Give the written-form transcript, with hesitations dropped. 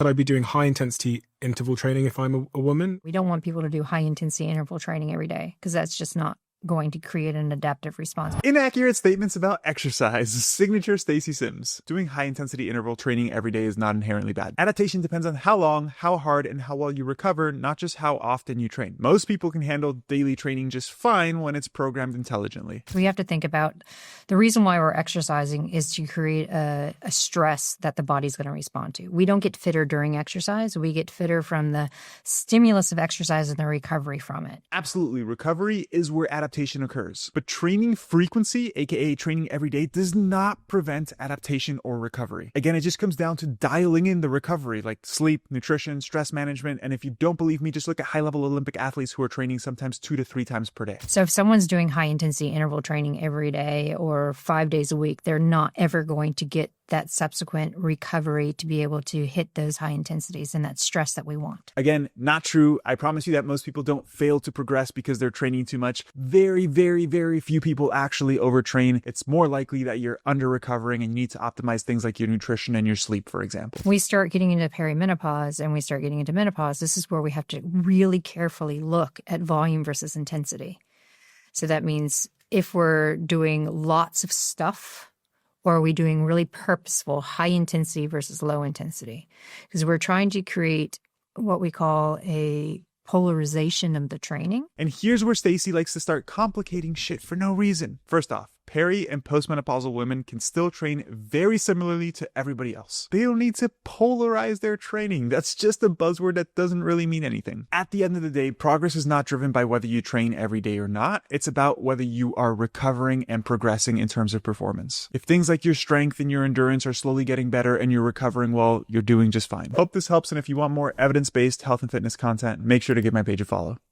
Could I be doing high intensity interval training if I'm a woman? We don't want people to do high intensity interval training every day because that's just not going to create an adaptive response. Inaccurate statements about exercise. Signature Stacey Sims. Doing high-intensity interval training every day is not inherently bad. Adaptation depends on how long, how hard, and how well you recover, not just how often you train. Most people can handle daily training just fine when it's programmed intelligently. We have to think about the reason why we're exercising is to create a stress that the body's going to respond to. We don't get fitter during exercise. We get fitter from the stimulus of exercise and the recovery from it. Absolutely. Recovery is where adaptation occurs. But training frequency, aka training every day, does not prevent adaptation or recovery. Again, it just comes down to dialing in the recovery, like sleep, nutrition, stress management. And if you don't believe me, just look at high-level Olympic athletes who are training sometimes 2 to 3 times per day. So if someone's doing high-intensity interval training every day or 5 days a week, they're not ever going to get that subsequent recovery to be able to hit those high intensities and that stress that we want. Again, not true. I promise you that most people don't fail to progress because they're training too much. Very, very, very few people actually overtrain. It's more likely that you're under recovering and you need to optimize things like your nutrition and your sleep, for example. We start getting into perimenopause and we start getting into menopause. This is where we have to really carefully look at volume versus intensity. So that means if we're doing lots of stuff, or are we doing really purposeful high intensity versus low intensity? Because we're trying to create what we call a polarization of the training. And here's where Stacey likes to start complicating shit for no reason. First off, peri and postmenopausal women can still train very similarly to everybody else. They don't need to polarize their training. That's just a buzzword that doesn't really mean anything. At the end of the day, progress is not driven by whether you train every day or not. It's about whether you are recovering and progressing in terms of performance. If things like your strength and your endurance are slowly getting better and you're recovering well, you're doing just fine. Hope this helps, and if you want more evidence-based health and fitness content, make sure to give my page a follow.